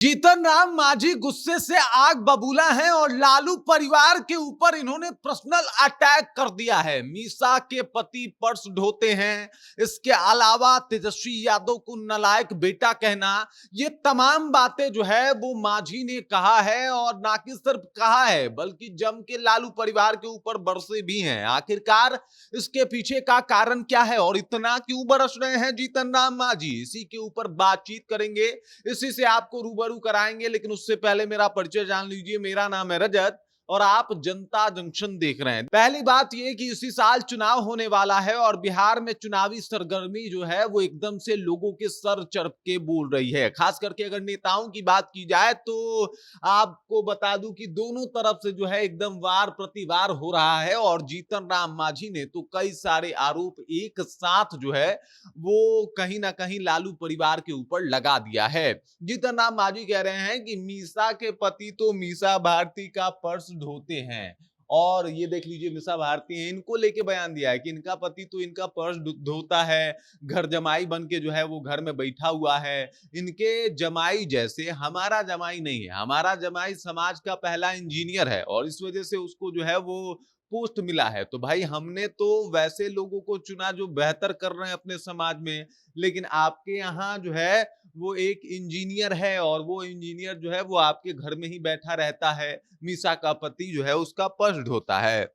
जीतन राम मांझी गुस्से से आग बबूला हैं और लालू परिवार के ऊपर इन्होंने पर्सनल अटैक कर दिया है। मीसा के पति पर्स ढोते हैं, इसके अलावा तेजस्वी यादव को नालायक बेटा कहना, ये तमाम बातें जो है वो मांझी ने कहा है और ना कि सिर्फ कहा है बल्कि जम के लालू परिवार के ऊपर बरसे भी हैं। आखिरकार इसके पीछे का कारण क्या है और इतना क्यों बरस रहे हैं जीतन राम मांझी, इसी के ऊपर बातचीत करेंगे, इसी से आपको रूबरू कराएंगे। लेकिन उससे पहले मेरा परिचय जान लीजिए। मेरा नाम है रजत और आप जनता जंक्शन देख रहे हैं। पहली बात यह कि इसी साल चुनाव होने वाला है और बिहार में चुनावी सरगर्मी जो है वो एकदम से लोगों के सर चढ़ के बोल रही है। खास करके अगर नेताओं की बात की जाए तो आपको बता दूं कि दोनों तरफ से जो है एकदम वार प्रतिवार हो रहा है और जीतन राम मांझी ने तो कई सारे आरोप एक साथ जो है वो कहीं ना कहीं लालू परिवार के ऊपर लगा दिया है। जीतन राम मांझी कह रहे हैं कि मीसा के पति तो मीसा भारती का पर्स ढोते हैं और ये देख लीजिए मीसा भारती हैं, इनको लेके बयान दिया है कि इनका पति तो इनका पर्स धोता है, घर जमाई बन के जो है वो घर में बैठा हुआ है। इनके जमाई जैसे हमारा जमाई नहीं है, हमारा जमाई समाज का पहला इंजीनियर है और इस वजह से उसको जो है वो पोस्ट मिला है। तो भाई हमने तो वैसे लोगों को चुना जो बेहतर कर रहे हैं अपने समाज में, लेकिन आपके यहाँ जो है वो एक इंजीनियर है और वो इंजीनियर जो है वो आपके घर में ही बैठा रहता है। मीसा का पति जो है उसका पर्स ढोता है।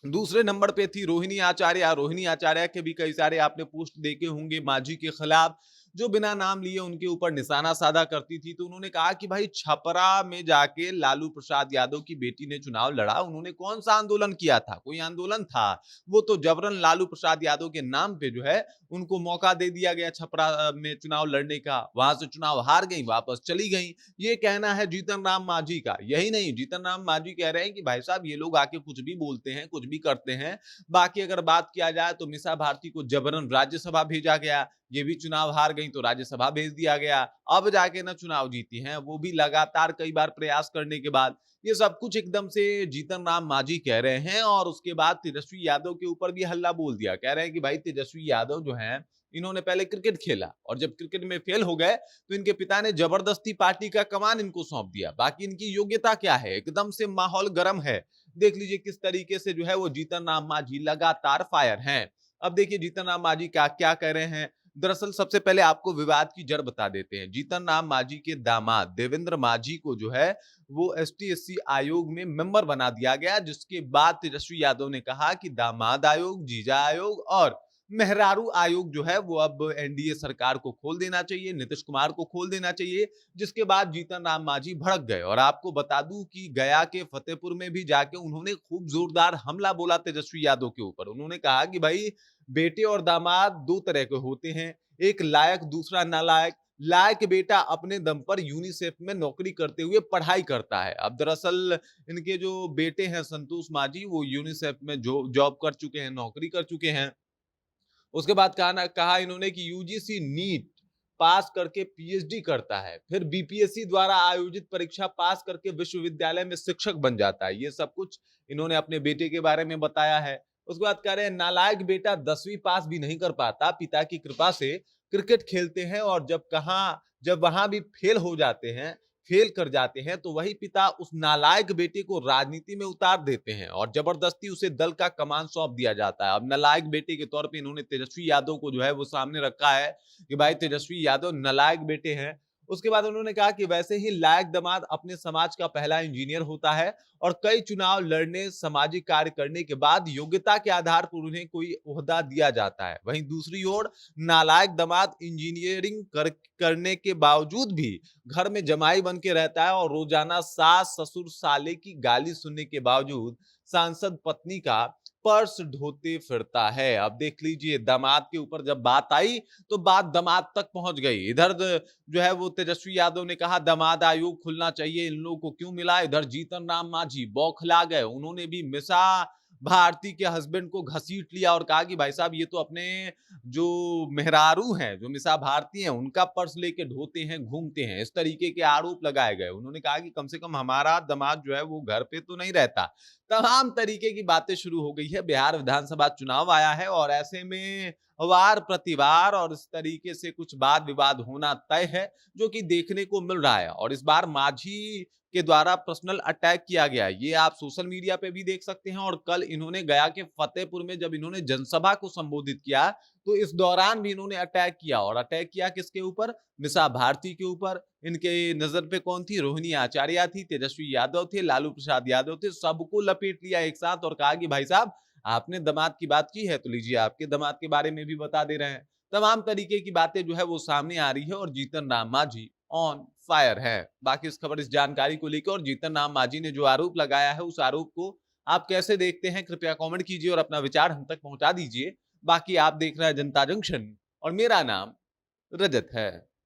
दूसरे नंबर पे थी रोहिणी आचार्य। रोहिणी आचार्य के भी कई सारे आपने पोस्ट देखे होंगे मांझी के खिलाफ, जो बिना नाम लिए उनके ऊपर निशाना साधा करती थी। तो उन्होंने कहा कि भाई छपरा में जाके लालू प्रसाद यादव की बेटी ने चुनाव लड़ा, उन्होंने कौन सा आंदोलन किया था? कोई आंदोलन था? वो तो जबरन लालू प्रसाद यादव के नाम पे जो है उनको मौका दे दिया गया छपरा में चुनाव लड़ने का। वहां से चुनाव हार गई, वापस चली गई। ये कहना है जीतन राम मांझी का। यही नहीं, जीतन राम मांझी कह रहे हैं कि भाई साहब ये लोग आके कुछ भी बोलते हैं, कुछ भी करते हैं। बाकी अगर बात किया जाए तो मीसा भारती को जबरन राज्यसभा भेजा गया, ये भी चुनाव हार गई तो राज्यसभा भेज दिया गया। अब जाके ना चुनाव जीती हैं, वो भी लगातार कई बार प्रयास करने के बाद। ये सब कुछ एकदम से जीतन राम मांझी कह रहे हैं और उसके बाद तेजस्वी यादव के ऊपर भी हल्ला बोल दिया। कह रहे हैं कि भाई तेजस्वी यादव जो हैं इन्होंने पहले क्रिकेट खेला और जब क्रिकेट में फेल हो गए तो इनके पिता ने जबरदस्ती पार्टी का कमान इनको सौंप दिया। बाकी इनकी योग्यता क्या है? एकदम से माहौल गर्म है। देख लीजिए किस तरीके से जो है वो जीतन राम मांझी लगातार फायर हैं। अब देखिए जीतन राम मांझी क्या क्या कह रहे हैं। दरअसल सबसे पहले आपको विवाद की जड़ बता देते हैं। जीतन राम मांझी के दामाद देवेंद्र मांझी को जो है वो एसटी-एससी आयोग में मेंबर बना दिया गया, जिसके बाद तेजस्वी यादव ने कहा कि दामाद आयोग, जीजा आयोग और मेहरारू आयोग जो है वो अब एनडीए सरकार को खोल देना चाहिए, नीतीश कुमार को खोल देना चाहिए। जिसके बाद जीतन राम मांझी भड़क गए और आपको बता दूं कि गया के फतेहपुर में भी जाके उन्होंने खूब जोरदार हमला बोला तेजस्वी यादव के ऊपर। उन्होंने कहा कि भाई बेटे और दामाद दो तरह के होते हैं, एक लायक दूसरा नालायक। लायक बेटा अपने दम पर यूनिसेफ में नौकरी करते हुए पढ़ाई करता है। अब दरअसल इनके जो बेटे हैं संतोष मांझी वो यूनिसेफ में जॉब कर चुके हैं, नौकरी कर चुके हैं। उसके बाद कहा इन्होंने कि यूजीसी नीट पास करके पीएचडी करता है, फिर बीपीएससी द्वारा आयोजित परीक्षा पास करके विश्वविद्यालय में शिक्षक बन जाता है। ये सब कुछ इन्होंने अपने बेटे के बारे में बताया है। उसके बाद कह रहे हैं नालायक बेटा 10वीं पास भी नहीं कर पाता, पिता की कृपा से क्रिकेट खेलते हैं और जब वहां भी फेल कर जाते हैं तो वही पिता उस नालायक बेटे को राजनीति में उतार देते हैं और जबरदस्ती उसे दल का कमान सौंप दिया जाता है। अब नालायक बेटे के तौर पे इन्होंने तेजस्वी यादव को जो है वो सामने रखा है कि भाई तेजस्वी यादव नालायक बेटे हैं। उसके बाद उन्होंने कहा कि वैसे ही लायक दामाद अपने समाज का पहला इंजीनियर होता है और कई चुनाव लड़ने, सामाजिक कार्य करने के बाद योग्यता के आधार पर उन्हें कोई ओहदा दिया जाता है। वहीं दूसरी ओर नालायक दामाद इंजीनियरिंग करने के बावजूद भी घर में जमाई बन के रहता है और रोजाना सास ससुर साले की गाली सुनने के बावजूद सांसद पत्नी का पर्स ढोते फिरता है। अब देख लीजिए दामाद के ऊपर जब बात आई तो बात दामाद तक पहुंच गई। इधर जो है वो तेजस्वी यादव ने कहा दामाद आयोग खुलना चाहिए, इन लोगों को क्यों मिला? इधर जीतन राम मांझी बौखला गए, उन्होंने भी मिसा भारती के हस्बैंड को घसीट लिया और कहा कि भाई साहब ये तो अपने जो मेहरारू हैं, जो मिसा भारती हैं, उनका पर्स लेके ढोते हैं, घूमते हैं। इस तरीके के आरोप लगाए गए। उन्होंने कहा कि कम से कम हमारा दामाद जो है वो घर पे तो नहीं रहता। तमाम तरीके की बातें शुरू हो गई है। बिहार विधानसभा चुनाव आया है और ऐसे में वार प्रतिवार और इस तरीके से कुछ वाद विवाद होना तय है, जो कि देखने को मिल रहा है। और इस बार मांझी के द्वारा पर्सनल अटैक किया गया, ये आप सोशल मीडिया पे भी देख सकते हैं। और कल इन्होंने गया के फतेहपुर में जब इन्होंने जनसभा को संबोधित किया, तो इस दौरान भी इन्होंने अटैक किया। और अटैक किया किसके ऊपर? मीसा भारती के ऊपर। इनके नजर पे कौन थी? रोहिणी आचार्य थी, तेजस्वी यादव थे, लालू प्रसाद यादव थे, सबको लपेट लिया एक साथ और कहा कि भाई साहब, आपने दामाद की बात की है तो लीजिए आपके दामाद के बारे में भी बता दे रहे हैं। तमाम तरीके की बातें जो है वो सामने आ रही है और जीतन राम मांझी ऑन फायर है। बाकी इस खबर, इस जानकारी को लेकर और जीतन राम मांझी ने जो आरोप लगाया है, उस आरोप को आप कैसे देखते हैं? कृपया कमेंट कीजिए और अपना विचार हम तक पहुंचा दीजिए। बाकी आप देख रहे हैं जनता जंक्शन और मेरा नाम रजत है।